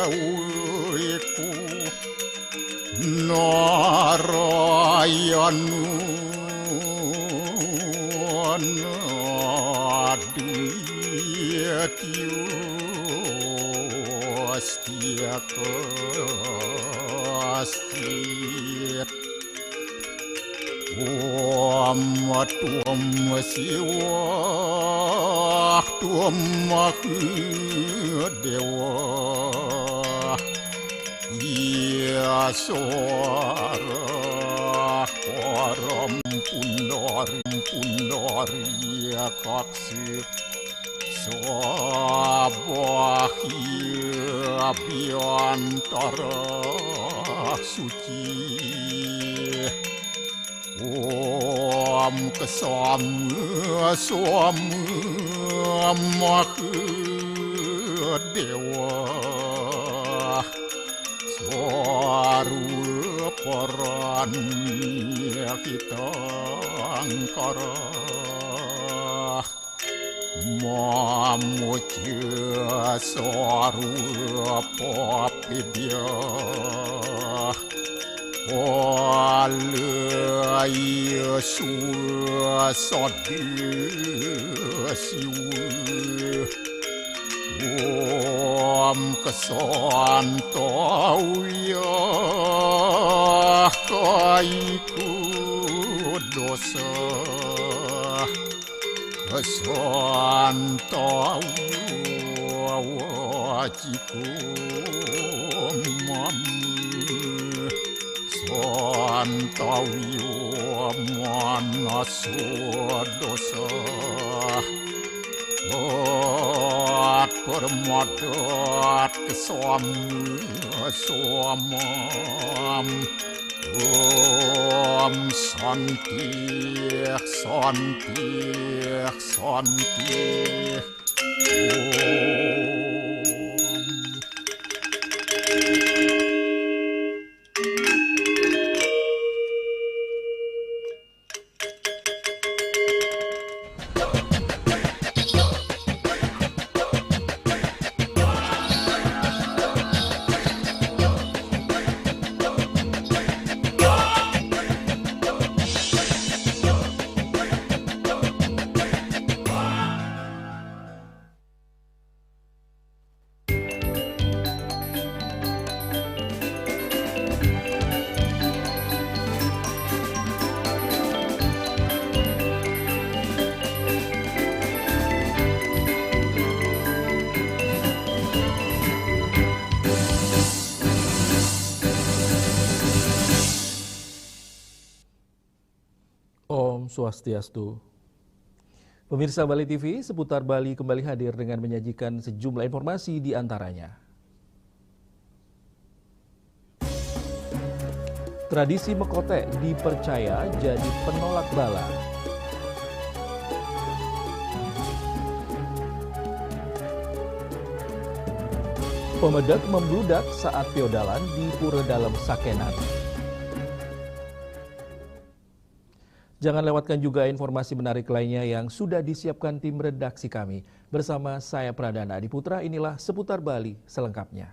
dewiku Narayanu Nadiyatyu Astia kastit Tuam siwa Tuam dewa Iya suara Param punari kaksit Sabahia biantara suci Om kesama dewa Suara peran kita angkara Mamuja suara papidya Wala Yesus sadisiwa Om kesantauya kaiku dosa Kesantauya wajiku mamu Santauya manasu dosa Permadat kesamam Om Santi Om Swastiastu. Pemirsa Bali TV, seputar Bali kembali hadir dengan menyajikan sejumlah informasi di antaranya. Tradisi Mekote dipercaya jadi penolak bala. Pemedak membludak saat feodalan di Pura Dalem Sakenan. Jangan lewatkan juga informasi menarik lainnya yang sudah disiapkan tim redaksi kami. Bersama saya Pradana Adiputra, inilah Seputar Bali selengkapnya.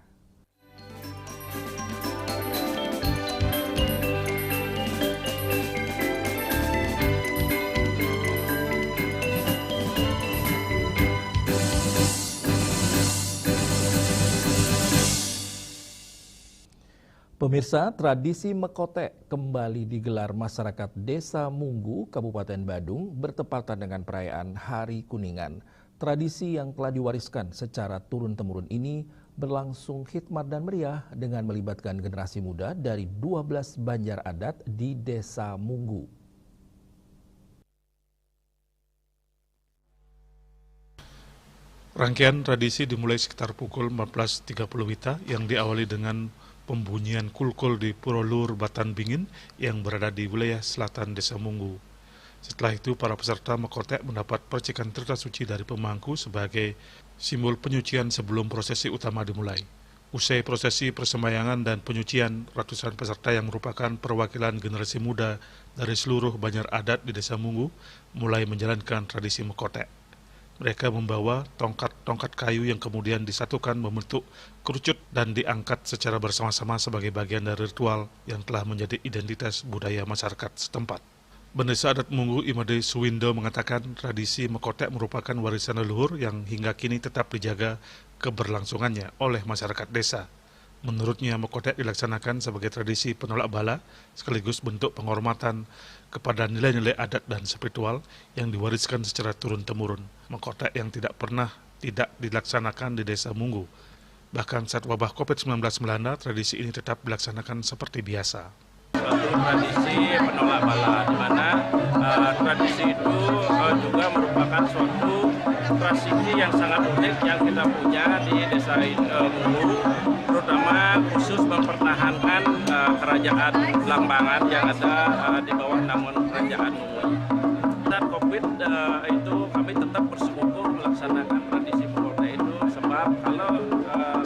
Pemirsa, tradisi Mekote kembali digelar masyarakat Desa Munggu, Kabupaten Badung, bertepatan dengan perayaan Hari Kuningan. Tradisi yang telah diwariskan secara turun-temurun ini berlangsung hikmat dan meriah dengan melibatkan generasi muda dari 12 banjar adat di Desa Munggu. Rangkaian tradisi dimulai sekitar pukul 14.30 WITA yang diawali dengan pembunyian kulkul di Pura Lur Batan Bingin yang berada di wilayah selatan Desa Munggu. Setelah itu, para peserta Mekote mendapat percikan tirta suci dari pemangku sebagai simbol penyucian sebelum prosesi utama dimulai. Usai prosesi persembahyangan dan penyucian, ratusan peserta yang merupakan perwakilan generasi muda dari seluruh banjar adat di Desa Munggu mulai menjalankan tradisi Mekote. Mereka membawa tongkat-tongkat kayu yang kemudian disatukan membentuk kerucut dan diangkat secara bersama-sama sebagai bagian dari ritual yang telah menjadi identitas budaya masyarakat setempat. Bendesa Adat Munggu Imade Suwindo mengatakan tradisi mekotek merupakan warisan leluhur yang hingga kini tetap dijaga keberlangsungannya oleh masyarakat desa. Menurutnya, mekotek dilaksanakan sebagai tradisi penolak bala sekaligus bentuk penghormatan kepada nilai-nilai adat dan spiritual yang diwariskan secara turun-temurun. Mekotek yang tidak pernah tidak dilaksanakan di Desa Munggu. Bahkan saat wabah COVID-19 melanda, tradisi ini tetap dilaksanakan seperti biasa. Suatu tradisi penolak bala, di mana tradisi itu juga merupakan suatu tradisi yang sangat unik yang kita punya di Desa Munggu, terutama khusus mempertahankan kerajaan Blambangan yang ada di bawah naungan kerajaan Munggu. Saat COVID itu kami tetap bersikukuh melaksanakan tradisi mekotek itu, sebab kalau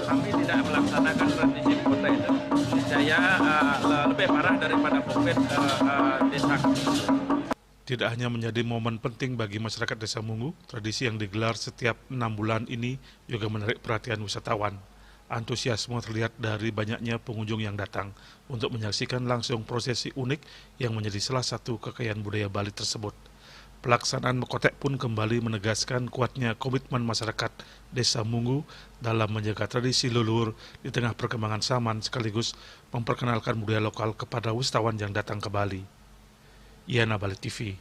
kami tidak melaksanakan tradisi mekotek itu, niscaya lebih parah daripada COVID desa kami. Tidak hanya menjadi momen penting bagi masyarakat Desa Munggu, tradisi yang digelar setiap 6 bulan ini juga menarik perhatian wisatawan. Antusiasme terlihat dari banyaknya pengunjung yang datang untuk menyaksikan langsung prosesi unik yang menjadi salah satu kekayaan budaya Bali tersebut. Pelaksanaan mekotek pun kembali menegaskan kuatnya komitmen masyarakat Desa Munggu dalam menjaga tradisi leluhur di tengah perkembangan zaman sekaligus memperkenalkan budaya lokal kepada wisatawan yang datang ke Bali. Yana, Bali TV.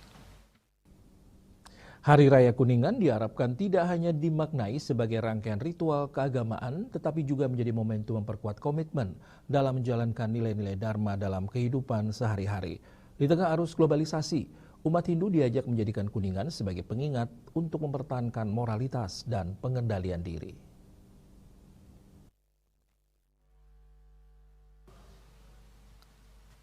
Hari Raya Kuningan diharapkan tidak hanya dimaknai sebagai rangkaian ritual keagamaan, tetapi juga menjadi momentum memperkuat komitmen dalam menjalankan nilai-nilai Dharma dalam kehidupan sehari-hari. Di tengah arus globalisasi, umat Hindu diajak menjadikan Kuningan sebagai pengingat untuk mempertahankan moralitas dan pengendalian diri.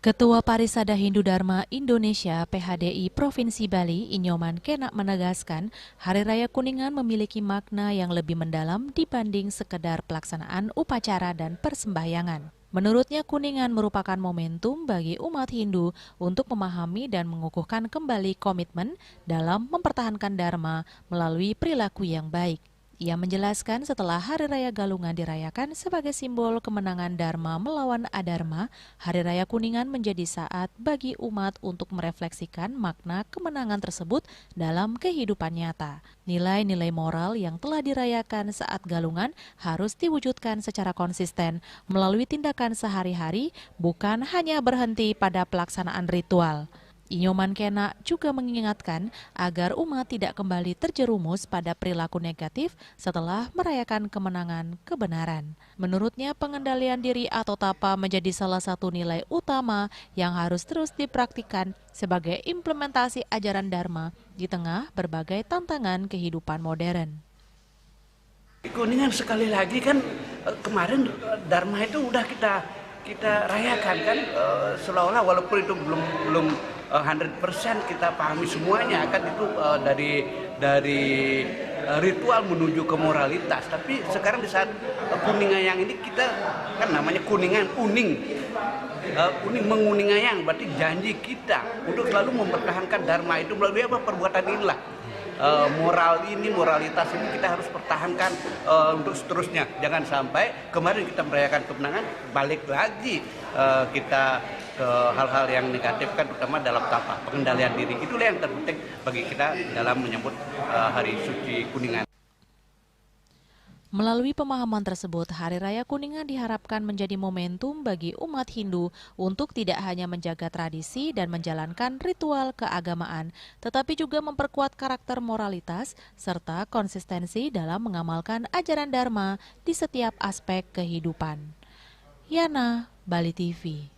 Ketua Parisada Hindu Dharma Indonesia PHDI Provinsi Bali, Inyoman Kena menegaskan, Hari Raya Kuningan memiliki makna yang lebih mendalam dibanding sekedar pelaksanaan upacara dan persembahyangan. Menurutnya, Kuningan merupakan momentum bagi umat Hindu untuk memahami dan mengukuhkan kembali komitmen dalam mempertahankan Dharma melalui perilaku yang baik. Ia menjelaskan setelah Hari Raya Galungan dirayakan sebagai simbol kemenangan Dharma melawan Adharma, Hari Raya Kuningan menjadi saat bagi umat untuk merefleksikan makna kemenangan tersebut dalam kehidupan nyata. Nilai-nilai moral yang telah dirayakan saat Galungan harus diwujudkan secara konsisten melalui tindakan sehari-hari, bukan hanya berhenti pada pelaksanaan ritual. Inyoman Kena juga mengingatkan agar umat tidak kembali terjerumus pada perilaku negatif setelah merayakan kemenangan kebenaran. Menurutnya, pengendalian diri atau tapa menjadi salah satu nilai utama yang harus terus dipraktikkan sebagai implementasi ajaran Dharma di tengah berbagai tantangan kehidupan modern. Kuningan sekali lagi kan kemarin Dharma itu udah kita rayakan kan, seolah-olah walaupun itu belum 100% kita pahami semuanya kan, itu dari ritual menuju ke moralitas. Tapi sekarang di saat Kuningan yang ini kita kan namanya Kuningan, uning menguningayang, berarti janji kita untuk selalu mempertahankan Dharma itu melalui apa? Perbuatan inilah. Moral ini, moralitas ini kita harus pertahankan untuk seterusnya. Jangan sampai kemarin kita merayakan kemenangan, balik lagi kita ke hal-hal yang negatif kan, terutama dalam tapa pengendalian diri. Itulah yang terpenting bagi kita dalam menyambut Hari Suci Kuningan. Melalui pemahaman tersebut, Hari Raya Kuningan diharapkan menjadi momentum bagi umat Hindu untuk tidak hanya menjaga tradisi dan menjalankan ritual keagamaan, tetapi juga memperkuat karakter moralitas serta konsistensi dalam mengamalkan ajaran Dharma di setiap aspek kehidupan. Yana, Bali TV.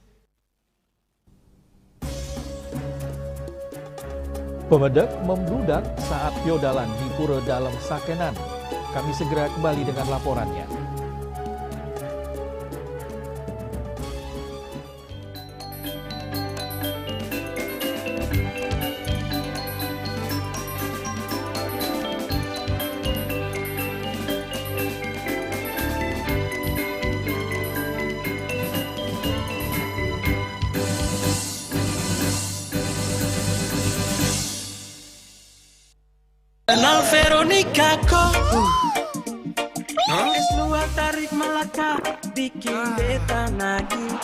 Pemedak membludak saat piodalan di Pura Dalem Sakenan. Kami segera kembali dengan laporannya. Kenal Veronica. Nikako es luar tarik Malaka bikin beta nagih.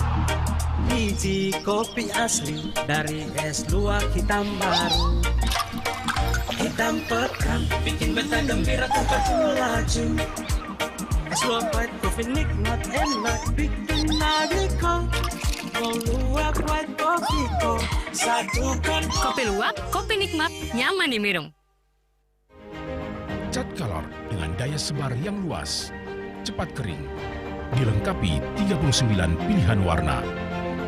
Biji kopi asli dari es luar hitam baru. Hitam pekat bikin beta gembira tempat melaju. Es luar white coffee nikmat enak bikin nagih kok. Mau luar white coffee kok satukan. Kopi luwak, kopi nikmat, nyaman diminum. Cat Color dengan daya sebar yang luas, cepat kering, dilengkapi 39 pilihan warna.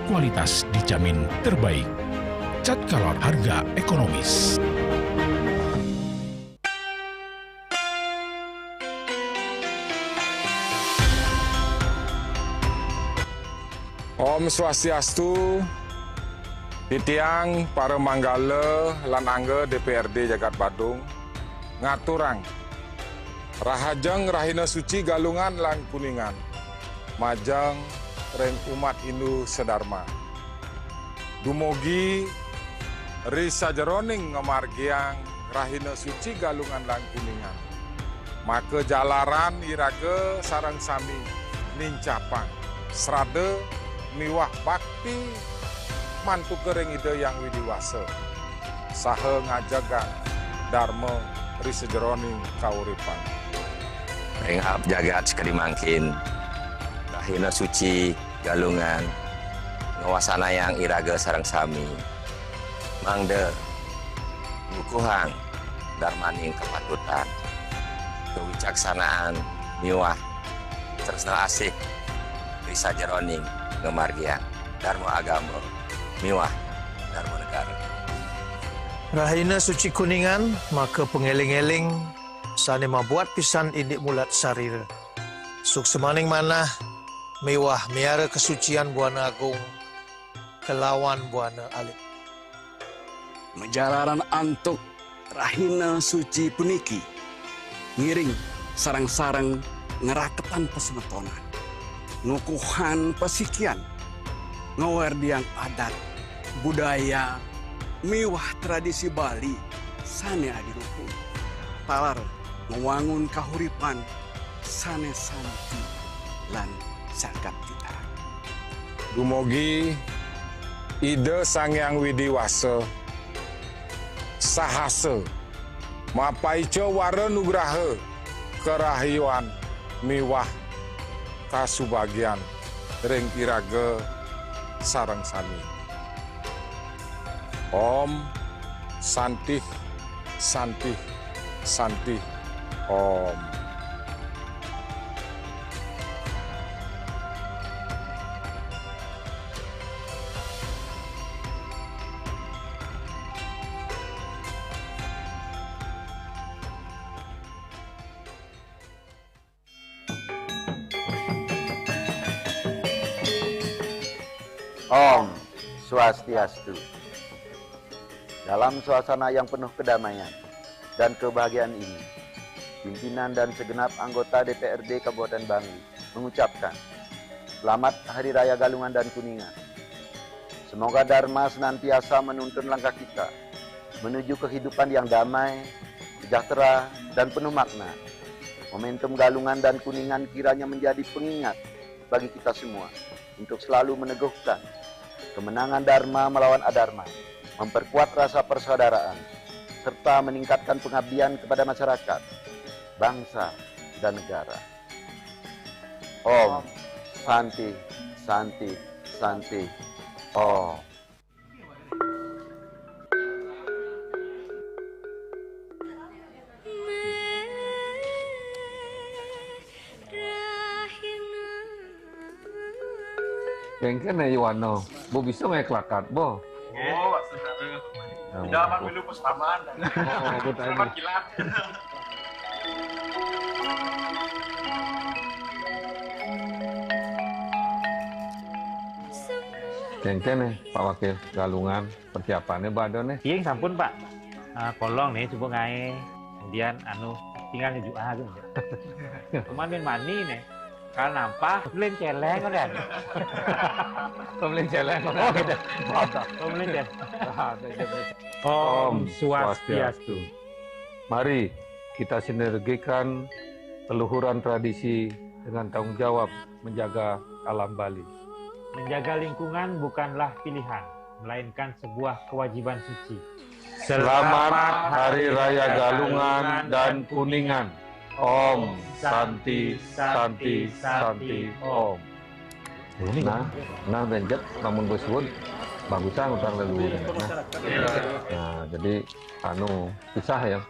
Kualitas dijamin terbaik. Cat Color harga ekonomis. Om Swastiastu, titiang para manggala lan angga DPRD Jagat Badung, ngaturang, rahajeng rahina suci galungan lan kuningan, majang reng umat Hindu sedharma. Dumugi risa jeroning ngamargiang rahina suci galungan lan kuningan. Maka jalaran iraga sarang sami nincapang, serada miwah bakti mantu kering ide yang widiwasa. Saha ngajagan dharma risa jeroning kauripan. Ringap jagat sekali mangkin, rahina suci galungan, ngawasana yang iraga sarang sami, mangde, bukuhang, darmaning kepatutan, kewicaksanaan, miwah, tresna asih, risa jeroning, ngemargian, dharma agama, miwah, dharma negara. Rahina suci kuningan, maka pengeling-eling, sane mabuat pisan indik mulat sarira. Suk semaning manah, mewah miara kesucian Buana Agung, kelawan Buana Alit. Menjalaran antuk rahina suci puniki, ngiring sarang-sarang ngeraketan pesemetonan, ngukuhan pasikian, ngawardiang adat, budaya, miwah tradisi Bali, sane adiruhun, talar mewangun kahuripan, sane santi lan zakat kita. Dumugi ide Sangyang Widiwasa sahasa mapaica wara nugraha kerahiwan miwah kasubagian ring iraga sareng sami. Om Santih Santih Santih Om. Om Swastiastu. Dalam suasana yang penuh kedamaian dan kebahagiaan ini, pimpinan dan segenap anggota DPRD Kabupaten Bangli mengucapkan selamat Hari Raya Galungan dan Kuningan. Semoga Dharma senantiasa menuntun langkah kita menuju kehidupan yang damai, sejahtera, dan penuh makna. Momentum Galungan dan Kuningan kiranya menjadi pengingat bagi kita semua untuk selalu meneguhkan kemenangan Dharma melawan Adharma, memperkuat rasa persaudaraan, serta meningkatkan pengabdian kepada masyarakat, bangsa, dan negara. Om Santi Santi Santi Om. Bengken ya Iwano, bo bisa ngelakat bo. Oh, tidak aman dulu pustaman. Oh, betul. Selamat kilat. Bengken nih Pak Wakil Galungan persiapannya badon nih. Iya sampun Pak. Kolong nih coba ngai. Kemudian tinggal ngejuk aja. Cuman mani nih. Kan nampak pembelian celeng kan? Pembelian celeng kan? Oh gitu. Pembelian celeng. Om Swastiastu. Mari kita sinergikan leluhuran tradisi dengan tanggung jawab menjaga alam Bali. Menjaga lingkungan bukanlah pilihan, melainkan sebuah kewajiban suci. Selamat Hari Raya Galungan dan Kuningan. Om Santi Santi Santi Om. Nah benjet namun bersuun bagusan utang leluhur. Nah, jadi pisah ya.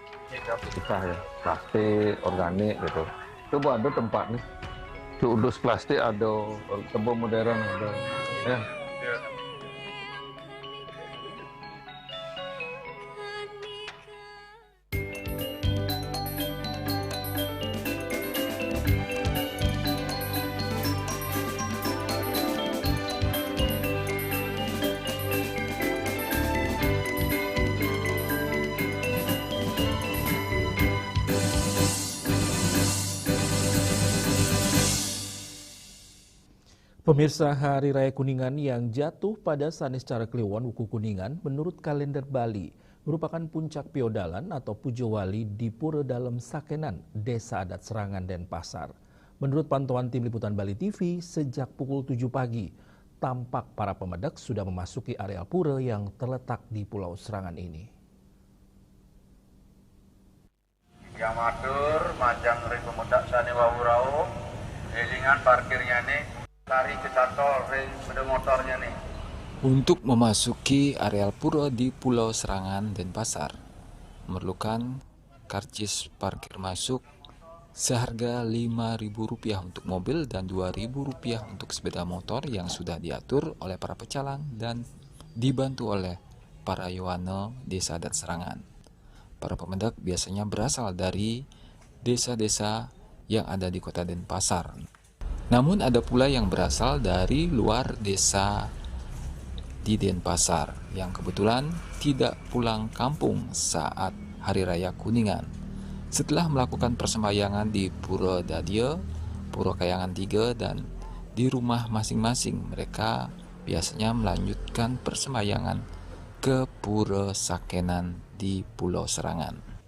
Plastik, organik gitu. Coba ada tempat nih. Tuh udus plastik ada, tembok modern ada. Ya. Pemirsa, Hari Raya Kuningan yang jatuh pada Saniscara Kliwon Wuku Kuningan menurut kalender Bali merupakan puncak piodalan atau Pujo Wali di Pura Dalem Sakenan, Desa Adat Serangan Denpasar. Menurut pantauan tim liputan Bali TV, sejak pukul 7 pagi, tampak para pemedak sudah memasuki areal pura yang terletak di Pulau Serangan ini. Yang matur, majang ring pemedak sani wawurau, elingan parkirnya nih. Lari ke cantol, sepeda motornya nih. Untuk memasuki areal pura di Pulau Serangan Denpasar, memerlukan karcis parkir masuk seharga Rp5.000 untuk mobil dan Rp2.000 untuk sepeda motor yang sudah diatur oleh para pecalang dan dibantu oleh para yowana Desa Adat Serangan. Para pemendak biasanya berasal dari desa-desa yang ada di kota Denpasar. Namun ada pula yang berasal dari luar desa di Denpasar yang kebetulan tidak pulang kampung saat Hari Raya Kuningan. Setelah melakukan persembahyangan di Pura Dadia, Pura Kayangan 3 dan di rumah masing-masing, mereka biasanya melanjutkan persembahyangan ke Pura Sakenan di Pulau Serangan.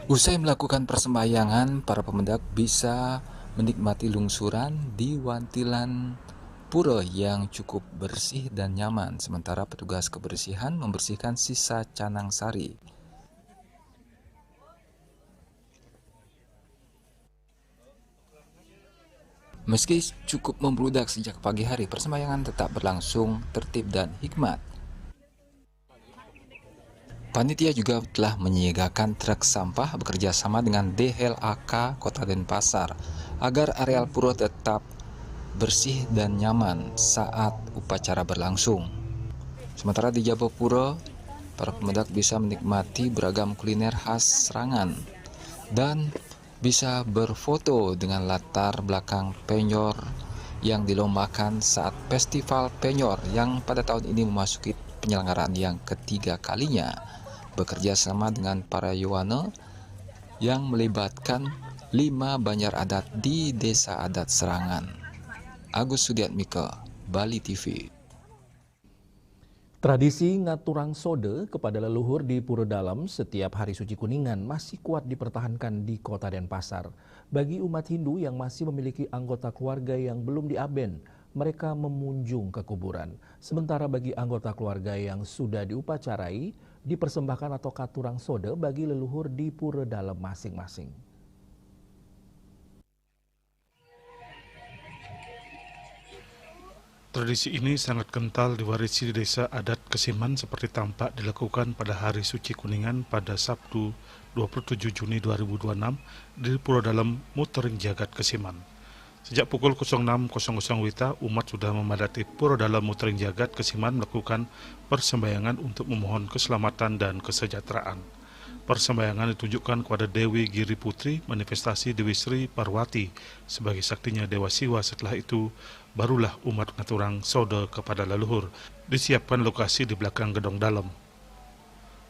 Usai melakukan persembahyangan, para pemendak bisa menikmati lungsuran di wantilan pura yang cukup bersih dan nyaman, sementara petugas kebersihan membersihkan sisa canang sari. Meski cukup membludak sejak pagi hari, persembahyangan tetap berlangsung tertib dan hikmat. Panitia juga telah menyiagakan truk sampah bekerja sama dengan DHLAK Kota Denpasar agar areal pura tetap bersih dan nyaman saat upacara berlangsung. Sementara di Jabapura, para pemendak bisa menikmati beragam kuliner khas Serangan dan bisa berfoto dengan latar belakang penyor yang dilombakan saat Festival Penyor yang pada tahun ini memasuki penyelenggaraan yang ketiga kalinya, bekerja sama dengan para yowana yang melibatkan 5 banjar adat di Desa Adat Serangan. Agus Sudiatmika, Bali TV. Tradisi ngaturang sode kepada leluhur di Pura Dalem setiap hari suci Kuningan masih kuat dipertahankan di Kota Denpasar. Bagi umat Hindu yang masih memiliki anggota keluarga yang belum diaben, mereka memunjung ke kuburan. Sementara bagi anggota keluarga yang sudah diupacarai, dipersembahkan atau katurang sode bagi leluhur di Pura Dalem masing-masing. Tradisi ini sangat kental diwarisi di Desa Adat Kesiman seperti tampak dilakukan pada hari suci Kuningan pada Sabtu 27 Juni 2026 di Pura Dalem Mutering Jagat Kesiman. Sejak pukul 06.00 WITA, umat sudah memadati Pura Dalem Mutering Jagat Kesiman melakukan persembahyangan untuk memohon keselamatan dan kesejahteraan. Persembahyangan ditunjukkan kepada Dewi Giri Putri, manifestasi Dewi Sri Parwati sebagai saktinya Dewa Siwa. Setelah itu, barulah umat ngaturang sode kepada leluhur. Disiapkan lokasi di belakang gedung dalem.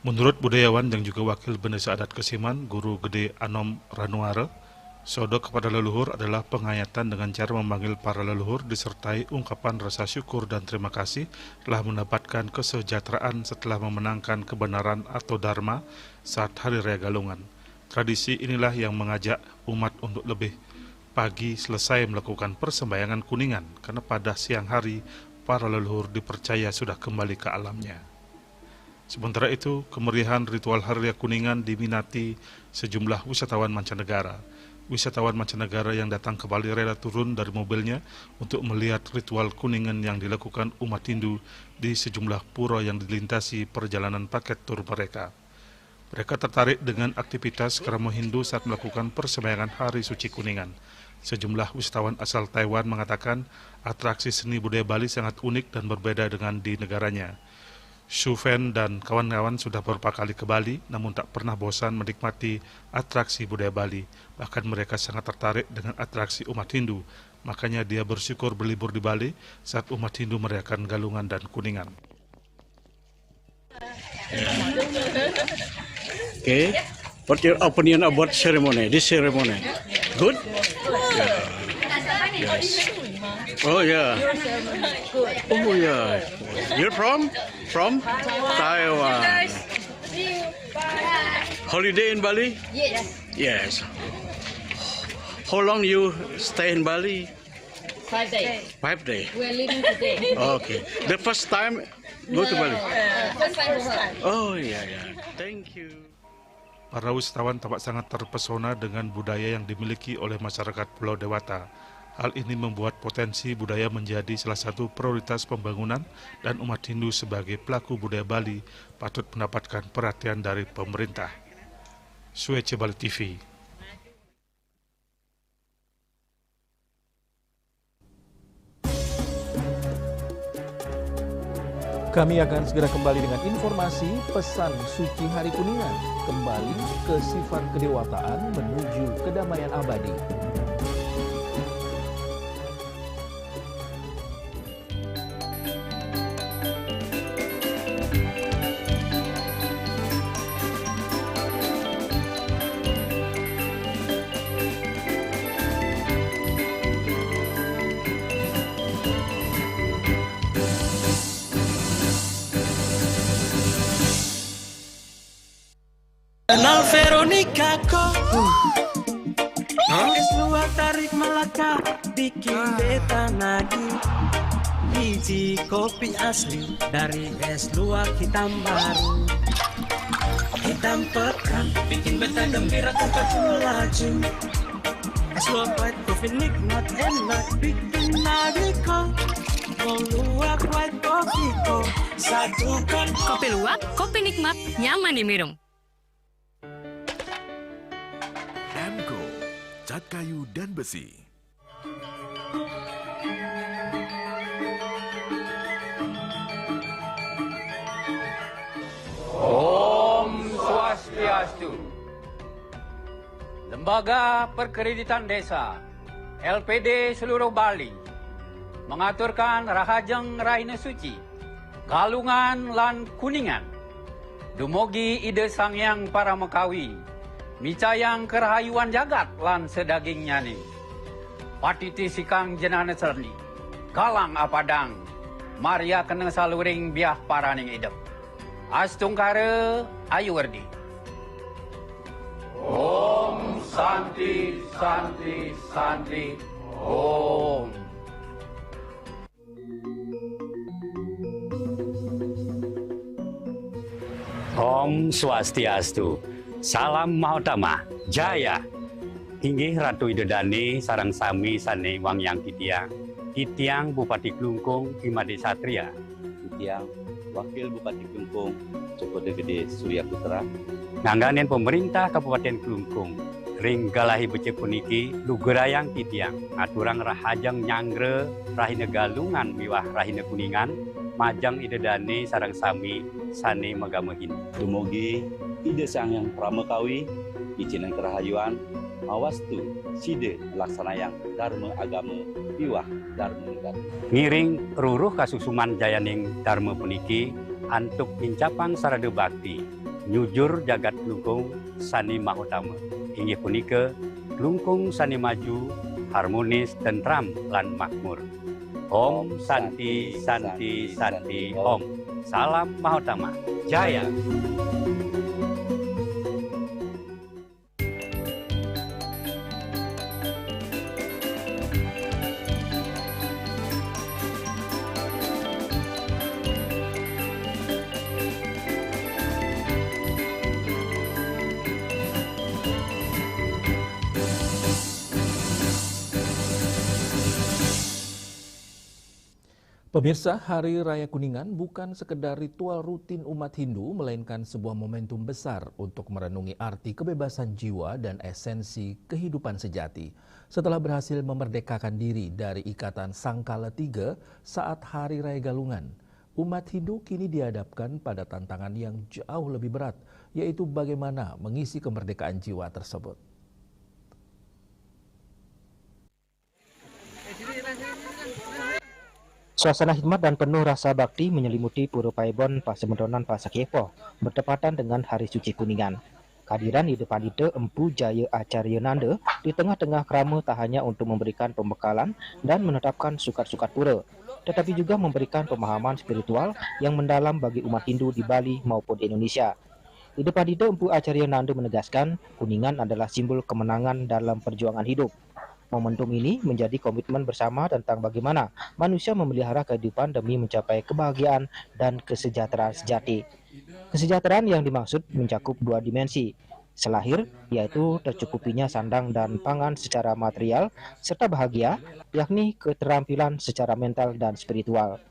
Menurut budayawan yang juga wakil Bendesa Adat Kesiman, Guru Gede Anom Ranuare, sodo kepada leluhur adalah pengayatan dengan cara memanggil para leluhur disertai ungkapan rasa syukur dan terima kasih telah mendapatkan kesejahteraan setelah memenangkan kebenaran atau dharma saat Hari Raya Galungan. Tradisi inilah yang mengajak umat untuk lebih pagi selesai melakukan persembahyangan kuningan, karena pada siang hari para leluhur dipercaya sudah kembali ke alamnya. Sementara itu, kemeriahan ritual Hari Raya Kuningan diminati sejumlah wisatawan mancanegara. Wisatawan mancanegara yang datang ke Bali rela turun dari mobilnya untuk melihat ritual Kuningan yang dilakukan umat Hindu di sejumlah pura yang dilintasi perjalanan paket tur mereka. Mereka tertarik dengan aktivitas kerama Hindu saat melakukan persembahyangan Hari Suci Kuningan. Sejumlah wisatawan asal Taiwan mengatakan atraksi seni budaya Bali sangat unik dan berbeda dengan di negaranya. Shufen dan kawan-kawan sudah beberapa kali ke Bali, namun tak pernah bosan menikmati atraksi budaya Bali. Bahkan mereka sangat tertarik dengan atraksi umat Hindu. Makanya dia bersyukur berlibur di Bali saat umat Hindu merayakan Galungan dan Kuningan. Okay, what's your opinion about ceremony? This ceremony, good? Yes. Oh yeah. Oh yeah. You're from Taiwan. Holiday in Bali? Yes. Yes. How long you stay in Bali? 5 days. 5 days. We're leaving today. Okay. The first time go to Bali? First time. Oh yeah. Thank you. Para wisatawan tampak sangat terpesona dengan budaya yang dimiliki oleh masyarakat Pulau Dewata. Hal ini membuat potensi budaya menjadi salah satu prioritas pembangunan dan umat Hindu sebagai pelaku budaya Bali patut mendapatkan perhatian dari pemerintah. Suece Bali TV. Kami akan segera kembali dengan informasi pesan suci Hari Kuningan, kembali ke sifat kedewataan menuju kedamaian abadi. Kenal Veronica kok es luar tarik Melaka bikin beta nagih. Biji kopi asli dari es luar hitam baru, hitam pekat bikin beta gembira tanpa cuma laju. Es luar white coffee nikmat enak bikin nagih kok. Mau luwak white coffee kok satukan. Kopi luwak, kopi nikmat, nyaman diminum. Emco, cat kayu dan besi. Om Swastiastu. Lembaga Perkreditan Desa LPD seluruh Bali mengaturkan Rahajeng Rahina Suci Galungan lan Kuningan dumugi ide Sangyang Paramekawi micayang kerahayuan jagat lan sedaging nyani patiti sikang jenana serni galang apadang Maria kena saluring biah paraning idep astungkara ayu werdi. Om Santi Santi Santi Om. Om Swastiastu. Salam Mahotama Jaya. Inggih Ratu Idedani sarang sami sane Wangyang Titiang. Titiang Bupati Klungkung Imade Satria. Titiang Wakil Bupati Klungkung Cokode Gede Surya Putra. Ngangganen pemerintah Kabupaten Klungkung ring galahi becek puniki lugerayang Titiang aturang rahajang nyangre rahina galungan miwah rahina kuningan majang idedane sarang sami sane magamehin. Dumugi ide Sangyang Paramekawi ijinan kerahayuan awastu side laksanayang dharma agama piwah dharma negara. Ngiring ruruh kasusuman jayaning dharma puniki antuk pincapang sarada bakti nyujur jagat Klungkung sani mahutama. Inggih punika Klungkung sani maju, harmonis, tentram lan makmur. Om Santi Santi Santi Om. Salam Mahutama. Jaya. Pemirsa, Hari Raya Kuningan bukan sekedar ritual rutin umat Hindu, melainkan sebuah momentum besar untuk merenungi arti kebebasan jiwa dan esensi kehidupan sejati. Setelah berhasil memerdekakan diri dari ikatan Sangkala 3 saat Hari Raya Galungan, umat Hindu kini dihadapkan pada tantangan yang jauh lebih berat, yaitu bagaimana mengisi kemerdekaan jiwa tersebut. Suasana hikmat dan penuh rasa bakti menyelimuti Pura Paibon Pasemendonan Pasakiepo bertepatan dengan Hari Suci Kuningan. Kehadiran Idepandita Empu Jaya Acaryananda di tengah-tengah krama tak hanya untuk memberikan pembekalan dan menetapkan sukat-sukat pura, tetapi juga memberikan pemahaman spiritual yang mendalam bagi umat Hindu di Bali maupun di Indonesia. Idepandita Empu Acaryananda menegaskan Kuningan adalah simbol kemenangan dalam perjuangan hidup. Momentum ini menjadi komitmen bersama tentang bagaimana manusia memelihara kehidupan demi mencapai kebahagiaan dan kesejahteraan sejati. Kesejahteraan yang dimaksud mencakup dua dimensi, selahir, yaitu tercukupinya sandang dan pangan secara material, serta bahagia, yakni keterampilan secara mental dan spiritual.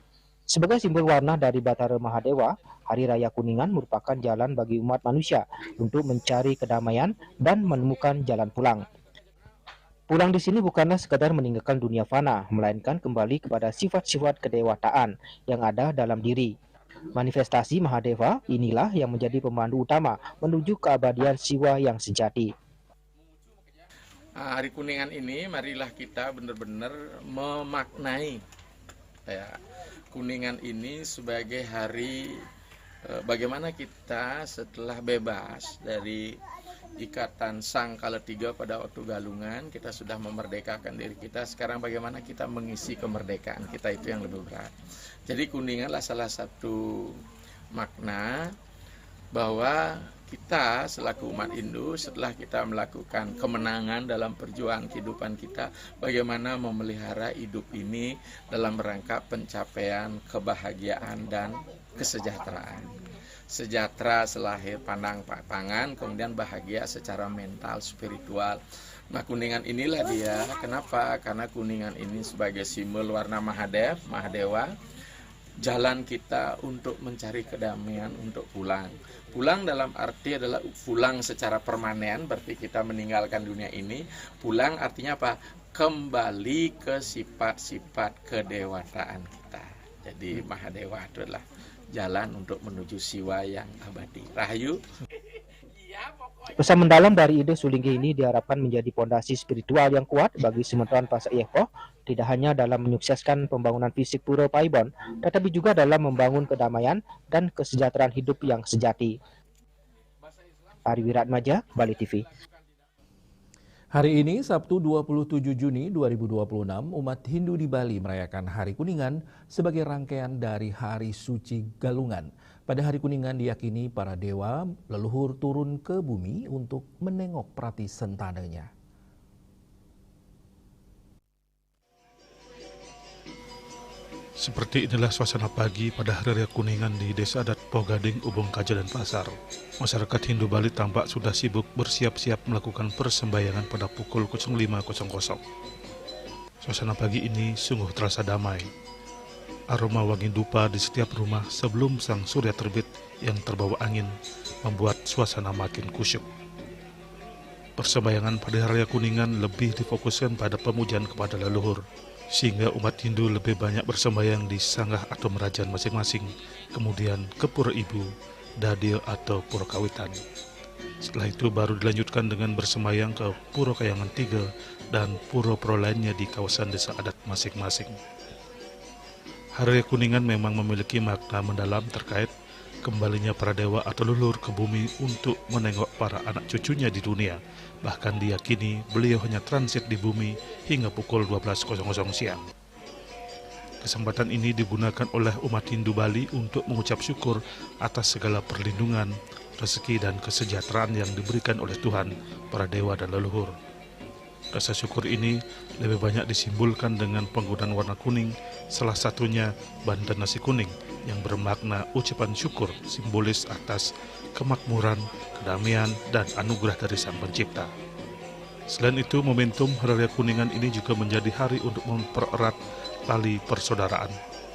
Sebagai simbol warna dari Batara Mahadewa, Hari Raya Kuningan merupakan jalan bagi umat manusia untuk mencari kedamaian dan menemukan jalan pulang. Pulang di sini bukanlah sekadar meninggalkan dunia fana, melainkan kembali kepada sifat-sifat kedewataan yang ada dalam diri. Manifestasi Mahadeva inilah yang menjadi pemandu utama menuju keabadian siwa yang sejati. Hari Kuningan ini marilah kita benar-benar memaknai Kuningan ini sebagai hari bagaimana kita setelah bebas dari ikatan Sangkala 3 pada waktu Galungan, kita sudah memerdekakan diri kita. Sekarang bagaimana kita mengisi kemerdekaan kita, itu yang lebih berat. Jadi Kuninganlah salah satu makna bahwa kita selaku umat Hindu setelah kita melakukan kemenangan dalam perjuangan kehidupan kita, bagaimana memelihara hidup ini dalam rangka pencapaian kebahagiaan dan kesejahteraan. Sejahtera selahir pandang pangan, kemudian bahagia secara mental, spiritual. Nah, Kuningan inilah dia. Kenapa? Karena Kuningan ini sebagai simbol warna Mahadewa, jalan kita untuk mencari kedamaian, untuk pulang. Pulang dalam arti adalah pulang secara permanen, berarti kita meninggalkan dunia ini. Pulang artinya apa? Kembali ke sifat-sifat kedewataan kita. Jadi Mahadewa itu adalah jalan untuk menuju siwa yang abadi. Rahayu. Pesan mendalam dari ide Sulinggi ini diharapkan menjadi pondasi spiritual yang kuat bagi Semendonan Pasakiepo, tidak hanya dalam menyukseskan pembangunan fisik Pura Paibon, tetapi juga dalam membangun kedamaian dan kesejahteraan hidup yang sejati. Ari Wiratmaja, Bali TV. Hari ini, Sabtu 27 Juni 2026, umat Hindu di Bali merayakan Hari Kuningan sebagai rangkaian dari Hari Suci Galungan. Pada Hari Kuningan diyakini para dewa leluhur turun ke bumi untuk menengok prati sentananya. Seperti inilah suasana pagi pada Hari Raya Kuningan di Desa Adat Pogading, Ubung Kaja, dan Pasar. Masyarakat Hindu Bali tampak sudah sibuk bersiap-siap melakukan persembahyangan pada pukul 05.00. Suasana pagi ini sungguh terasa damai. Aroma wangi dupa di setiap rumah sebelum sang surya terbit yang terbawa angin membuat suasana makin kusyuk. Persembahyangan pada Hari Raya Kuningan lebih difokuskan pada pemujaan kepada leluhur, sehingga umat Hindu lebih banyak bersembahyang di sanggah atau merajan masing-masing, kemudian ke pura ibu, dadio atau pura kawitan. Setelah itu baru dilanjutkan dengan bersembahyang ke Pura Kayangan 3 dan pura-pura lainnya di kawasan desa adat masing-masing. Hari Raya Kuningan memang memiliki makna mendalam terkait kembalinya para dewa atau leluhur ke bumi untuk menengok para anak cucunya di dunia. Bahkan diyakini beliau hanya transit di bumi hingga pukul 12.00 siang. Kesempatan ini digunakan oleh umat Hindu Bali untuk mengucap syukur atas segala perlindungan, rezeki dan kesejahteraan yang diberikan oleh Tuhan, para dewa dan leluhur. Rasa syukur ini lebih banyak disimbolkan dengan penggunaan warna kuning, salah satunya banten nasi kuning yang bermakna ucapan syukur simbolis atas kemakmuran, kedamaian, dan anugerah dari Sang Pencipta. Selain itu, momentum Hari Raya Kuningan ini juga menjadi hari untuk mempererat tali persaudaraan,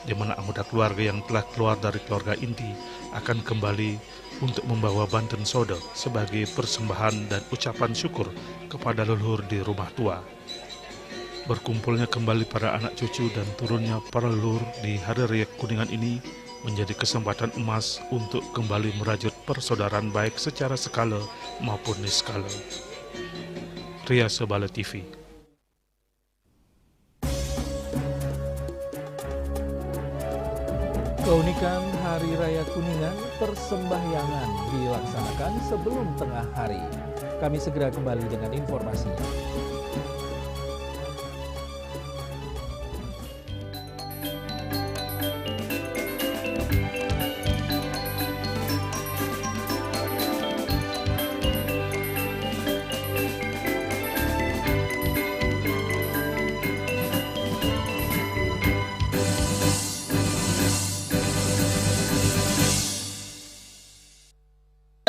di mana anggota keluarga yang telah keluar dari keluarga inti akan kembali untuk membawa banten soda sebagai persembahan dan ucapan syukur kepada leluhur di rumah tua. Berkumpulnya kembali para anak cucu dan turunnya para leluhur di Hari Raya Kuningan ini menjadi kesempatan emas untuk kembali merajut persaudaraan baik secara skala maupun niskala. Ria Sebala TV. Keunikan Hari Raya Kuningan, persembahyangan dilaksanakan sebelum tengah hari. Kami segera kembali dengan informasinya.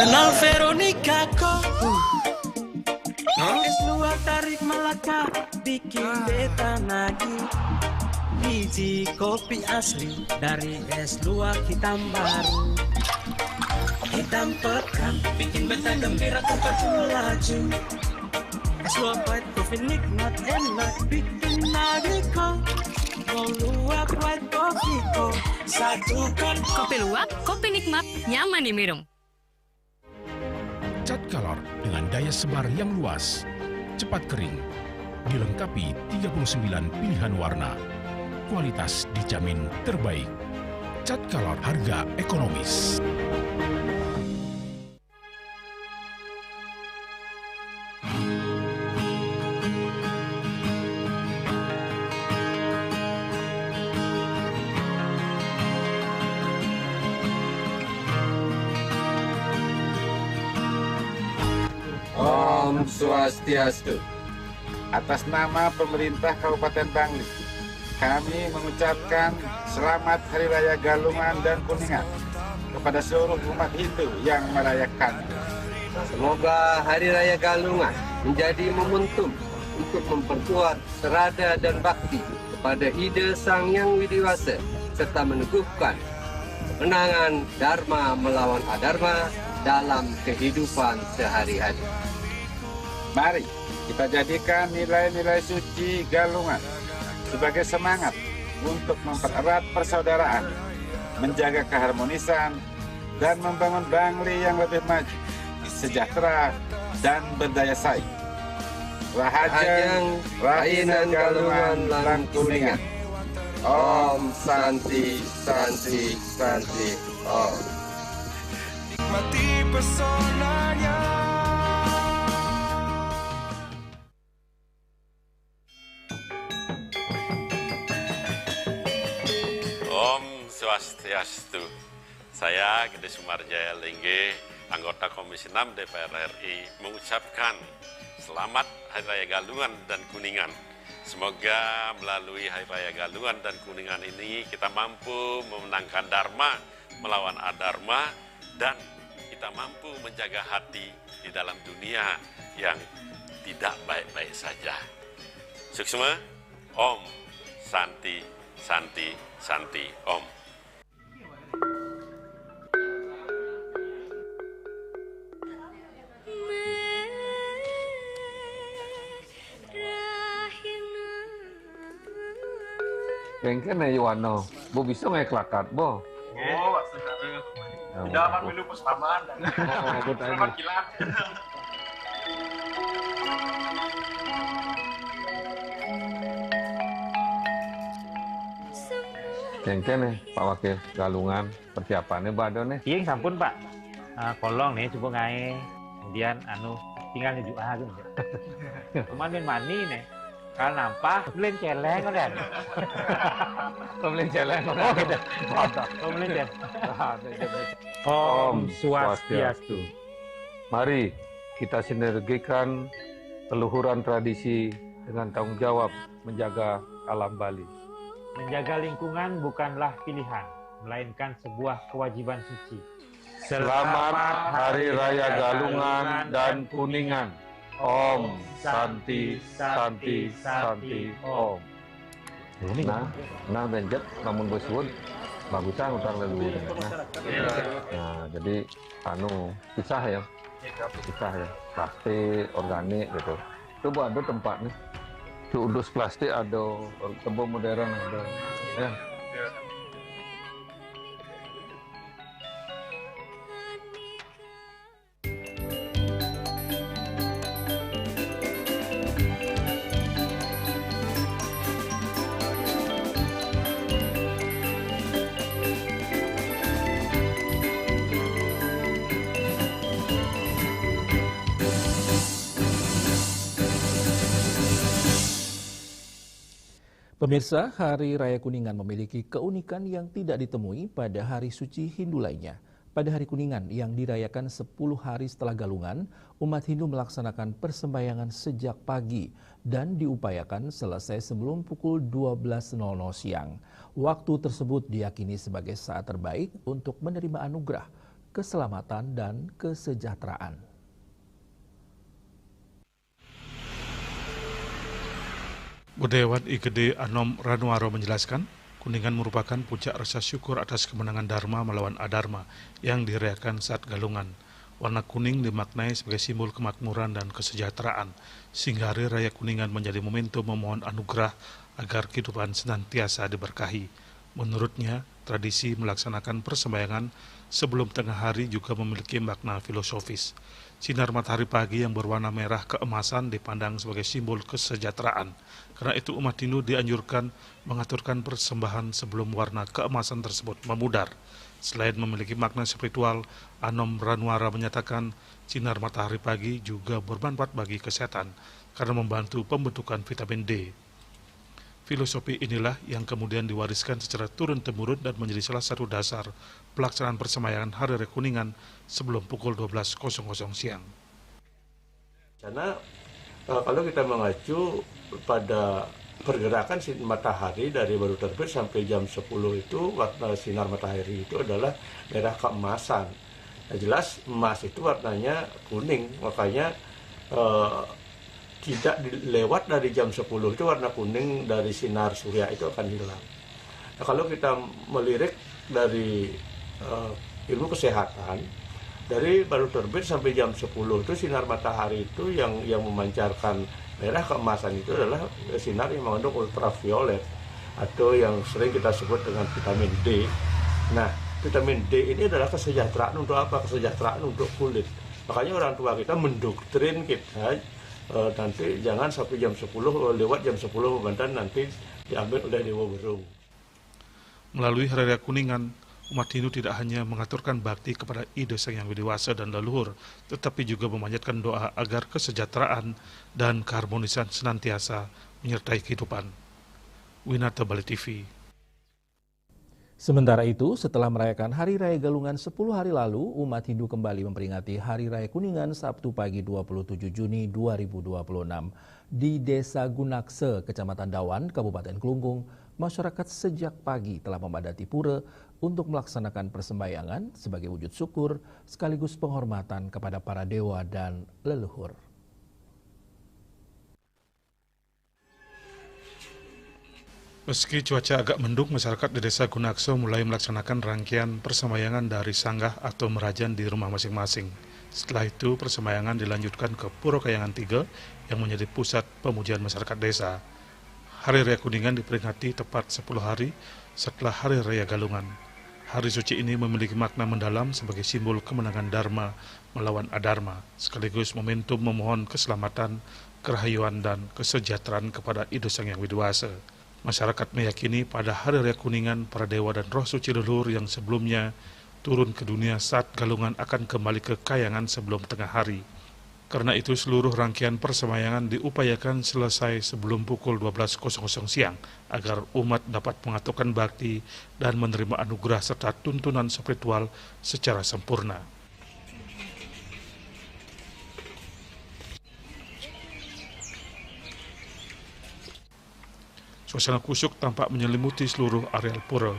Kenal Veronica kok es luar tarik Melaka bikin beta nagih. Biji kopi asli dari es luar hitam baru, hitam pekat bikin beta gembira tempat melaju. Es luar white coffee nikmat enak bikin nagih kok. Mau luar white coffee kok satukan. Kopi luwak, kopi nikmat, nyaman diminum. Cat Color dengan daya sebar yang luas, cepat kering, dilengkapi 39 pilihan warna, kualitas dijamin terbaik. Cat Color harga ekonomis. Om Swastiastu. Atas nama pemerintah Kabupaten Bangli, kami mengucapkan selamat Hari Raya Galungan dan Kuningan kepada seluruh umat Hindu yang merayakan. Semoga Hari Raya Galungan menjadi momentum untuk memperkuat serada dan bakti kepada ide Sang Yang Widiwasa serta meneguhkan kemenangan Dharma melawan Adharma dalam kehidupan sehari-hari. Mari kita jadikan nilai-nilai suci Galungan sebagai semangat untuk mempererat persaudaraan, menjaga keharmonisan, dan membangun Bangli yang lebih maju, sejahtera, dan berdaya saing. Rahajang, Rahinan Galungan lan Kuningan. Om Santi, Santi, Santi, Om. Nikmati pesonanya. Om Swastiastu. Saya Gede Sumarjaya Lengge, anggota Komisi 6 DPR RI, mengucapkan selamat Hari Raya Galungan dan Kuningan. Semoga melalui Hari Raya Galungan dan Kuningan ini kita mampu memenangkan Dharma melawan Adharma dan kita mampu menjaga hati di dalam dunia yang tidak baik-baik saja. Suksma, Om Santi, Santi, Santi, Om. Kengken ya Wano, bo bisa ngelakat bo. Oh, tidak akan minum pustaman. Selamat kilat. Cengken nih Pak Wakil Galungan persiapannya bado nih. Iya sampun Pak. Kolong nih coba ngae. Kemudian tinggal nyejuk gitu. Cuman mani nih. Kalau nampak belen celeng kan. Belen celeng. Oh gitu. Belen celeng. Om Swastiastu. Mari kita sinergikan leluhuran tradisi dengan tanggung jawab menjaga alam Bali. Menjaga lingkungan bukanlah pilihan, melainkan sebuah kewajiban suci. Selamat Hari Raya Galungan dan Kuningan. Om Santi Santi Santi Om. Nah benjet namun bersuun bagusan utang leluhur. Nah jadi pisah ya. Plastik, organik gitu. Itu ada tempat nih. Itu udus plastik ada, tembok modern ada. Ya. Pemirsa, Hari Raya Kuningan memiliki keunikan yang tidak ditemui pada hari suci Hindu lainnya. Pada Hari Kuningan yang dirayakan 10 hari setelah Galungan, umat Hindu melaksanakan persembahyangan sejak pagi dan diupayakan selesai sebelum pukul 12.00 siang. Waktu tersebut diyakini sebagai saat terbaik untuk menerima anugerah, keselamatan, dan kesejahteraan. Budayawan IGD Anom Ranuaro menjelaskan, Kuningan merupakan puncak rasa syukur atas kemenangan Dharma melawan Adharma yang dirayakan saat Galungan. Warna kuning dimaknai sebagai simbol kemakmuran dan kesejahteraan, sehingga Hari Raya Kuningan menjadi momentum memohon anugerah agar kehidupan senantiasa diberkahi. Menurutnya, tradisi melaksanakan persembahyangan sebelum tengah hari juga memiliki makna filosofis. Sinar matahari pagi yang berwarna merah keemasan dipandang sebagai simbol kesejahteraan. Karena itu umat Hindu dianjurkan mengaturkan persembahan sebelum warna keemasan tersebut memudar. Selain memiliki makna spiritual, Anom Ranuara menyatakan sinar matahari pagi juga bermanfaat bagi kesehatan karena membantu pembentukan vitamin D. Filosofi inilah yang kemudian diwariskan secara turun-temurun dan menjadi salah satu dasar pelaksanaan persembahyangan Hari Raya Kuningan sebelum pukul 12.00 siang. Karena kalau kita mengacu pada pergerakan matahari dari baru terbit sampai jam 10 itu warna sinar matahari itu adalah merah keemasan. Nah, jelas emas itu warnanya kuning, makanya tidak lewat dari jam 10 itu warna kuning dari sinar surya itu akan hilang. Nah, kalau kita melirik dari ilmu kesehatan, dari baru terbit sampai jam 10 itu sinar matahari itu yang memancarkan merah keemasan itu adalah sinar yang mengandung ultraviolet atau yang sering kita sebut dengan vitamin D. Nah, vitamin D ini adalah kesejahteraan untuk apa? Kesejahteraan untuk kulit. Makanya orang tua kita mendoktrin kita nanti jangan sampai jam 10, lewat jam 10 Ramadan nanti diambil oleh Dewa Berung. Melalui Hari Raya Kuningan, umat Hindu tidak hanya mengaturkan bakti kepada Ida Sang Yang Widiwasa dan leluhur, tetapi juga memanjatkan doa agar kesejahteraan dan keharmonisan senantiasa menyertai kehidupan. Winata Bali TV. Sementara itu, setelah merayakan Hari Raya Galungan 10 hari lalu, umat Hindu kembali memperingati Hari Raya Kuningan Sabtu pagi 27 Juni 2026. Di Desa Gunakse, Kecamatan Dawan, Kabupaten Klungkung, masyarakat sejak pagi telah memadati pura untuk melaksanakan persembahyangan sebagai wujud syukur sekaligus penghormatan kepada para dewa dan leluhur. Meski cuaca agak mendung, masyarakat di Desa Gunakse mulai melaksanakan rangkaian persembahyangan dari sanggah atau merajan di rumah masing-masing. Setelah itu, persembahyangan dilanjutkan ke Pura Kayangan 3 yang menjadi pusat pemujian masyarakat desa. Hari Raya Kuningan diperingati tepat 10 hari setelah Hari Raya Galungan. Hari suci ini memiliki makna mendalam sebagai simbol kemenangan Dharma melawan Adharma, sekaligus momentum memohon keselamatan, kerahayuan, dan kesejahteraan kepada Ida Sang Yang Widiwasa. Masyarakat meyakini pada Hari Raya Kuningan, para dewa dan roh suci leluhur yang sebelumnya turun ke dunia saat Galungan akan kembali ke Kayangan sebelum tengah hari. Karena itu seluruh rangkaian persemayangan diupayakan selesai sebelum pukul 12.00 siang agar umat dapat mengaturkan bakti dan menerima anugerah serta tuntunan spiritual secara sempurna. Suasana kusyuk tampak menyelimuti seluruh areal pura.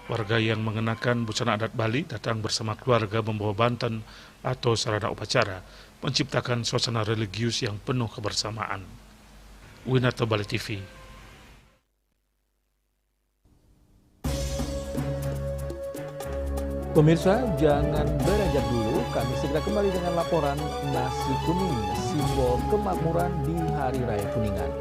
Warga yang mengenakan busana adat Bali datang bersama keluarga membawa banten atau sarana upacara, menciptakan suasana religius yang penuh kebersamaan. Winarto, Bali TV. Pemirsa, jangan beranjak dulu. Kami segera kembali dengan laporan nasi kuning, simbol kemakmuran di Hari Raya Kuningan.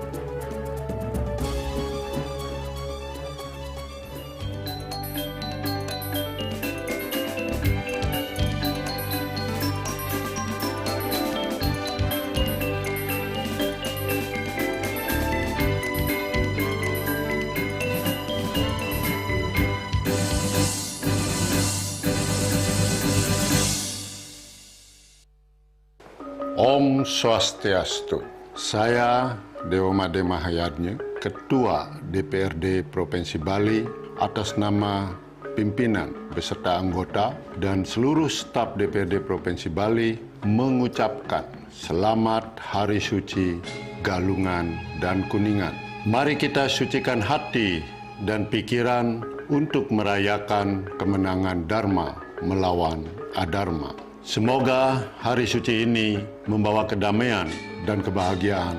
Om Swastiastu. Saya Dewa Made Mahayadnya, Ketua DPRD Provinsi Bali, atas nama pimpinan beserta anggota dan seluruh staf DPRD Provinsi Bali mengucapkan selamat Hari Suci Galungan dan Kuningan. Mari kita sucikan hati dan pikiran untuk merayakan kemenangan Dharma melawan Adharma. Semoga hari suci ini membawa kedamaian dan kebahagiaan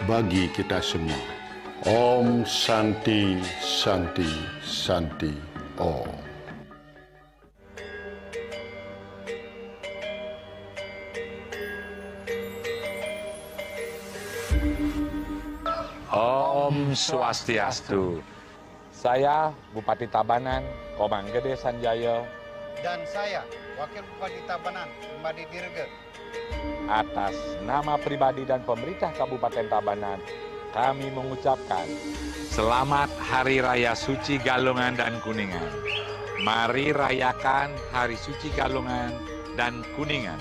bagi kita semua. Om Santi, Santi, Santi, Om. Om Swastiastu. Saya Bupati Tabanan, Komang Gede Sanjaya. Dan saya, Wakil Bupati Tabanan, Madi Dirga. Atas nama pribadi dan pemerintah Kabupaten Tabanan, kami mengucapkan Selamat Hari Raya Suci Galungan dan Kuningan. Mari rayakan Hari Suci Galungan dan Kuningan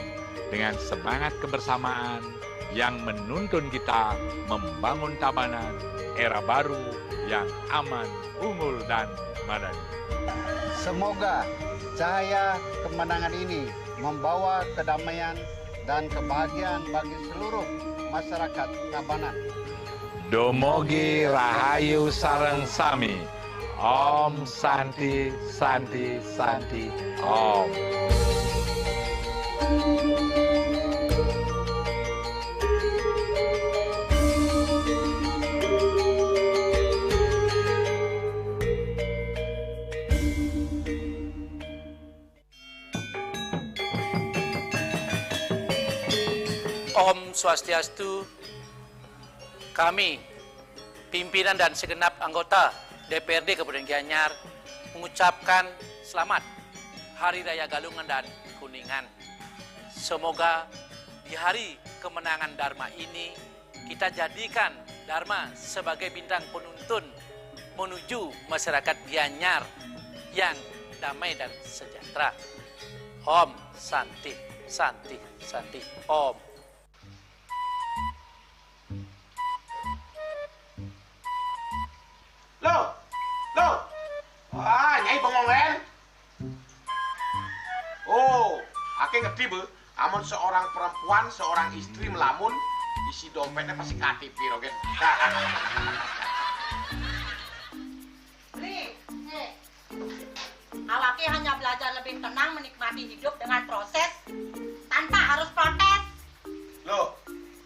dengan semangat kebersamaan yang menuntun kita membangun Tabanan era baru yang aman, unggul, dan madani. Semoga cahaya kemenangan ini membawa kedamaian dan kebahagiaan bagi seluruh masyarakat Tabanan. Domogi Rahayu Sareng Sami. Om Santi, Santi, Santi, Om. Om Swastiastu. Kami, pimpinan dan segenap anggota DPRD Kabupaten Gianyar, mengucapkan selamat Hari Raya Galungan dan Kuningan. Semoga di hari kemenangan Dharma ini, kita jadikan Dharma sebagai bintang penuntun menuju masyarakat Gianyar yang damai dan sejahtera. Om Santi, Santi, Santi, Om. Loh, wah, Nyai bengong kan? Oh, ake ngerti be, amun seorang perempuan, seorang istri melamun, isi dompetnya pasti KTP, Rogen. Awake hanya belajar lebih tenang menikmati hidup dengan proses tanpa harus protes. Loh,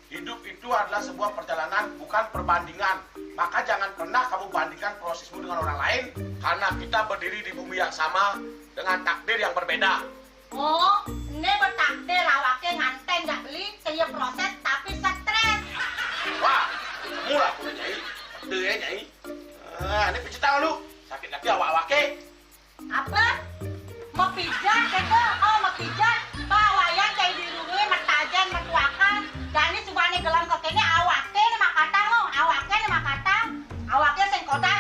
hidup itu adalah sebuah perjalanan, bukan perbandingan. Maka jangan pernah kamu bandingkan prosesmu dengan orang lain, karena kita berdiri di bumi yang sama dengan takdir yang berbeda. Oh, ini bertakdir awake nganten nggak beli, saya proses tapi stres. Wah, kamu lah punya Nyai. Betul ya Nyai. Ini pijat tangan lu, sakit lagi awak-awake. Apa? Mau pijat keke? Oh, mau pijat. Bawayan kayak dirungi, matajan, metuakan. Dan ini subane gelam kokenya awake nih makata lo, awake nih makata. Awake sengkoda,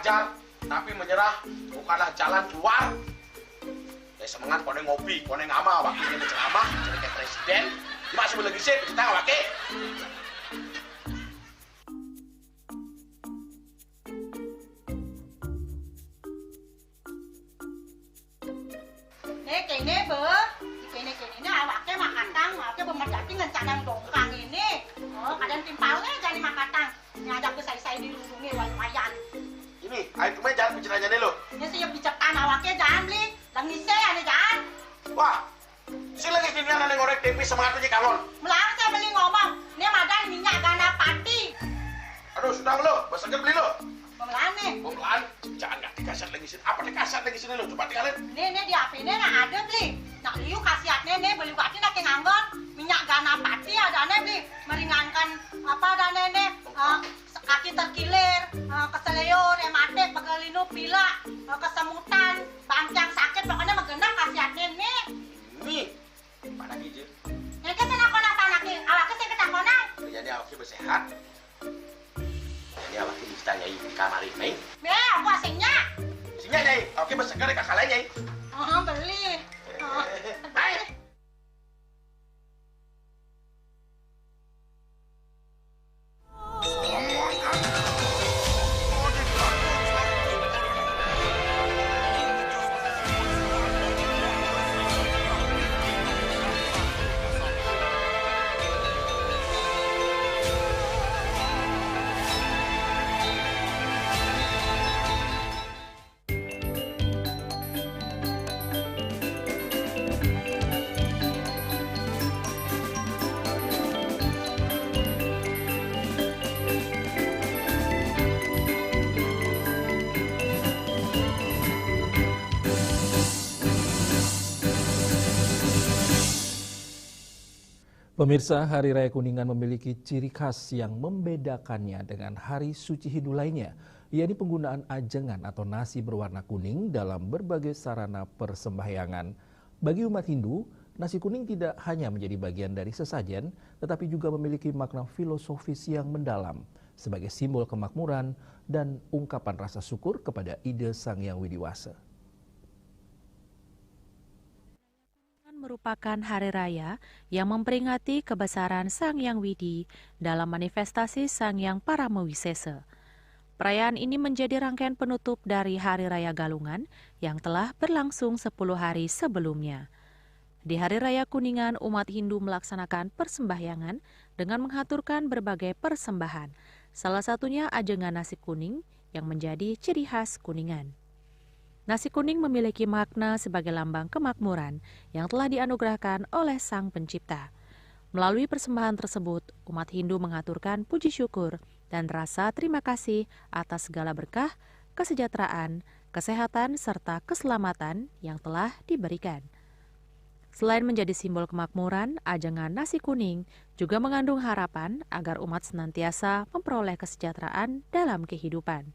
belajar, tapi menyerah bukanlah jalan keluar. Semangat kone ngopi, kone ngama, wakilnya ceramah, jadi kayak presiden. Masih belum sih, kita nggak wakil. Kene be, kene awaknya makatang, awaknya bermedati ngencadang dongkang ini. Oh, kadang timpalnya jadi makatang, ngajak ke saya dirundungi wayan. Ini, ayo cuma jangan bicaranya nih lo. Ini siap dicekan awaknya jangan beli, langise ane jangan. Wah, si lagi sini ada ngorek tempe semangatnya kangon. Melarang saya beli ngomong, ini madan minyak gana pati. Aduh, sudah lo, besarnya beli lo. Pemelaan nih. Pemelaan, jangan nggak dikasat lagi sini. Apa dikasat lagi sini lo? Coba tinggalin. Ini di HP ini nggak ada beli. Nak liu kasihatnya nih beli waktu nak nganggon minyak gana pati ada nih beli meringankan apa ada nih kaki terkilir, keseleyor, ematik, pegelinu, pilak, kesemutan, bangcang sakit pokoknya megenang kasihatnya nih. Nih, mana gitu? Ini kan saya nak apa nak nih? Awaknya saya ketakonan. Jadi awaknya bersehat. Jadi awaknya bisa nyai di kamar ini. Aku asingnya. Asingnya nyai, awaknya bersegar di kakak lain nyai. Beli. Baik. Pemirsa, Hari Raya Kuningan memiliki ciri khas yang membedakannya dengan hari suci Hindu lainnya, yakni penggunaan ajengan atau nasi berwarna kuning dalam berbagai sarana persembahyangan. Bagi umat Hindu, nasi kuning tidak hanya menjadi bagian dari sesajen, tetapi juga memiliki makna filosofis yang mendalam sebagai simbol kemakmuran dan ungkapan rasa syukur kepada ide Sang Hyang Widiwasa. Merupakan hari raya yang memperingati kebesaran Sang Hyang Widi dalam manifestasi Sang Hyang Paramawisesa. Perayaan ini menjadi rangkaian penutup dari Hari Raya Galungan yang telah berlangsung 10 hari sebelumnya. Di Hari Raya Kuningan, umat Hindu melaksanakan persembahyangan dengan menghaturkan berbagai persembahan, salah satunya ajengan nasi kuning yang menjadi ciri khas Kuningan. Nasi kuning memiliki makna sebagai lambang kemakmuran yang telah dianugerahkan oleh Sang Pencipta. Melalui persembahan tersebut, umat Hindu mengaturkan puji syukur dan rasa terima kasih atas segala berkah, kesejahteraan, kesehatan, serta keselamatan yang telah diberikan. Selain menjadi simbol kemakmuran, ajengan nasi kuning juga mengandung harapan agar umat senantiasa memperoleh kesejahteraan dalam kehidupan.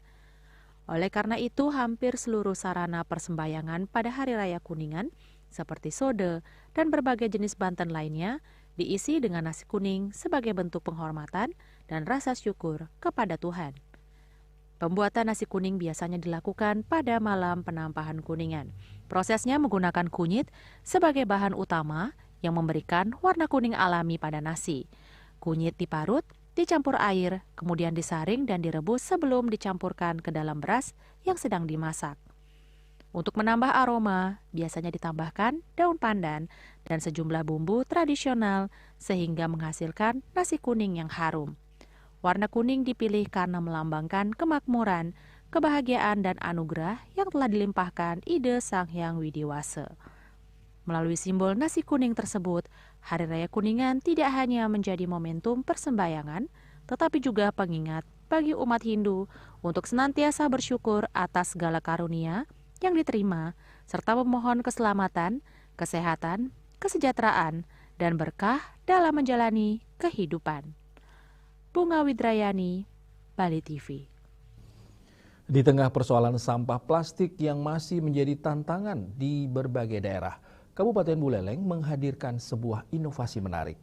Oleh karena itu, hampir seluruh sarana persembahyangan pada Hari Raya Kuningan, seperti sode dan berbagai jenis banten lainnya, diisi dengan nasi kuning sebagai bentuk penghormatan dan rasa syukur kepada Tuhan. Pembuatan nasi kuning biasanya dilakukan pada malam penampahan Kuningan. Prosesnya menggunakan kunyit sebagai bahan utama yang memberikan warna kuning alami pada nasi. Kunyit diparut, dicampur air, kemudian disaring dan direbus sebelum dicampurkan ke dalam beras yang sedang dimasak. Untuk menambah aroma, biasanya ditambahkan daun pandan dan sejumlah bumbu tradisional sehingga menghasilkan nasi kuning yang harum. Warna kuning dipilih karena melambangkan kemakmuran, kebahagiaan dan anugerah yang telah dilimpahkan ide Sang Hyang Widiwasa. Melalui simbol nasi kuning tersebut, Hari Raya Kuningan tidak hanya menjadi momentum persembahyangan, tetapi juga pengingat bagi umat Hindu untuk senantiasa bersyukur atas segala karunia yang diterima, serta memohon keselamatan, kesehatan, kesejahteraan, dan berkah dalam menjalani kehidupan. Bunga Widrayani, Bali TV. Di tengah persoalan sampah plastik yang masih menjadi tantangan di berbagai daerah, Kabupaten Buleleng menghadirkan sebuah inovasi menarik.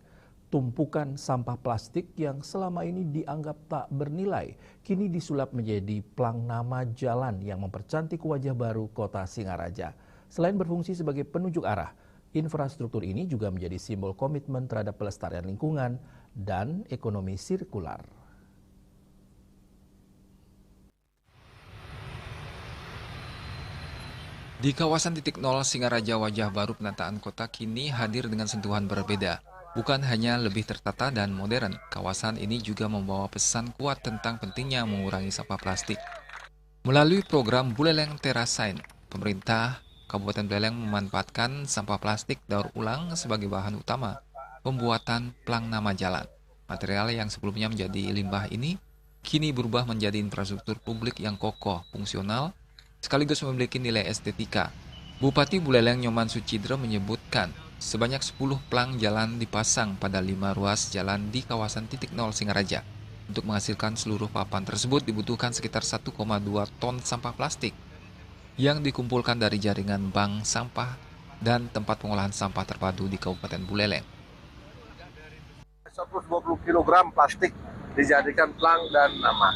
Tumpukan sampah plastik yang selama ini dianggap tak bernilai, kini disulap menjadi plang nama jalan yang mempercantik wajah baru kota Singaraja. Selain berfungsi sebagai penunjuk arah, infrastruktur ini juga menjadi simbol komitmen terhadap pelestarian lingkungan dan ekonomi sirkular. Di kawasan titik nol Singaraja, wajah baru penataan kota kini hadir dengan sentuhan berbeda. Bukan hanya lebih tertata dan modern, kawasan ini juga membawa pesan kuat tentang pentingnya mengurangi sampah plastik. Melalui program Buleleng Terasain, pemerintah Kabupaten Buleleng memanfaatkan sampah plastik daur ulang sebagai bahan utama pembuatan plang nama jalan. Material yang sebelumnya menjadi limbah ini kini berubah menjadi infrastruktur publik yang kokoh, fungsional, sekaligus memiliki nilai estetika. Bupati Buleleng Nyoman Sucidre menyebutkan sebanyak 10 plang jalan dipasang pada 5 ruas jalan di kawasan titik nol Singaraja. Untuk menghasilkan seluruh papan tersebut dibutuhkan sekitar 1,2 ton sampah plastik yang dikumpulkan dari jaringan bank sampah dan tempat pengolahan sampah terpadu di Kabupaten Buleleng. 120 kg plastik dijadikan plang dan nama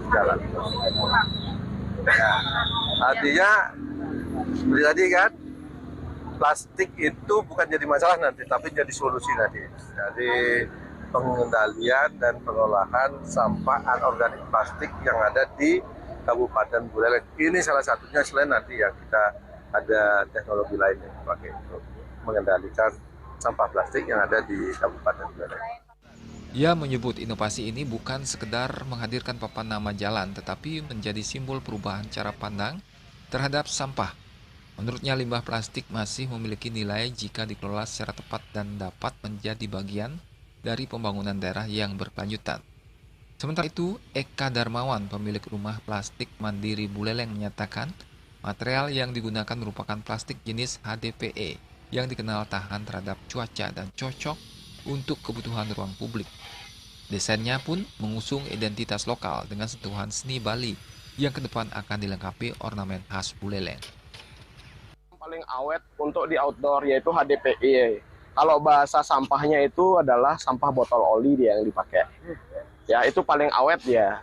jalan. Artinya tadi kan plastik itu bukan jadi masalah nanti, tapi jadi solusi nanti. Jadi pengendalian dan pengolahan sampah anorganik plastik yang ada di Kabupaten Buleleng. Ini salah satunya, selain nanti yang kita ada teknologi lain yang dipakai untuk mengendalikan sampah plastik yang ada di Kabupaten Buleleng. Ia menyebut inovasi ini bukan sekedar menghadirkan papan nama jalan, tetapi menjadi simbol perubahan cara pandang terhadap sampah. Menurutnya limbah plastik masih memiliki nilai jika dikelola secara tepat dan dapat menjadi bagian dari pembangunan daerah yang berkelanjutan. Sementara itu, Eka Darmawan, pemilik rumah plastik Mandiri Buleleng, menyatakan material yang digunakan merupakan plastik jenis HDPE yang dikenal tahan terhadap cuaca dan cocok untuk kebutuhan ruang publik. Desainnya pun mengusung identitas lokal dengan sentuhan seni Bali yang ke depan akan dilengkapi ornamen khas Buleleng. Paling awet untuk di outdoor yaitu HDPE. Kalau bahasa sampahnya itu adalah sampah botol oli dia yang dipakai. Ya, itu paling awet ya.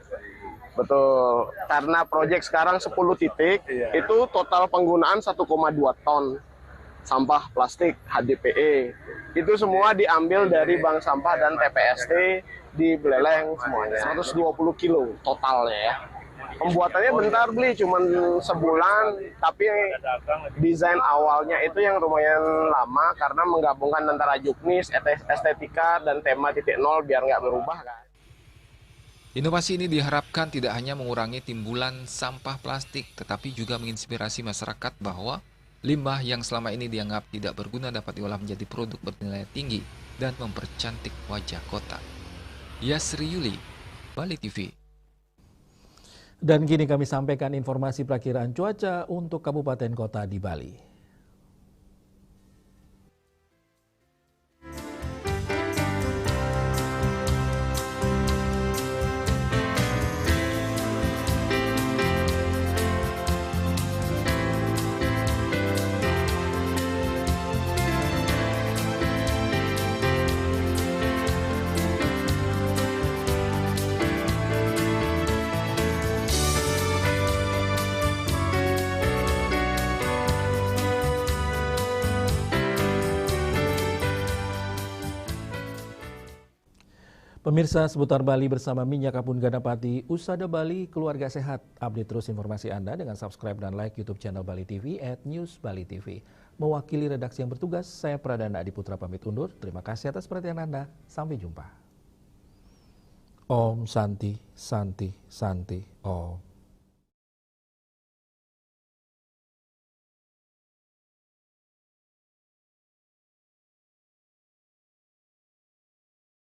Betul. Karena proyek sekarang 10 titik, itu total penggunaan 1,2 ton sampah plastik HDPE. Itu semua diambil dari bank sampah dan TPST di Buleleng semuanya. 120 kilo totalnya ya. Pembuatannya bentar beli, cuman sebulan, tapi desain awalnya itu yang lumayan lama karena menggabungkan antara juknis, estetika, dan tema titik nol biar nggak berubah kan. Inovasi ini diharapkan tidak hanya mengurangi timbulan sampah plastik, tetapi juga menginspirasi masyarakat bahwa limbah yang selama ini dianggap tidak berguna dapat diolah menjadi produk bernilai tinggi dan mempercantik wajah kota. Yasri Yuli, Bali TV. Dan kini kami sampaikan informasi perakiraan cuaca untuk kabupaten kota di Bali. Pemirsa, seputar Bali bersama Minyak Kapun Ganapati, Usada Bali, keluarga sehat. Update terus informasi Anda dengan subscribe dan like YouTube channel Bali TV @newsbalitv. Mewakili redaksi yang bertugas, saya Pradana Adiputra pamit undur. Terima kasih atas perhatian Anda. Sampai jumpa. Om Santi, Santi, Santi, Om.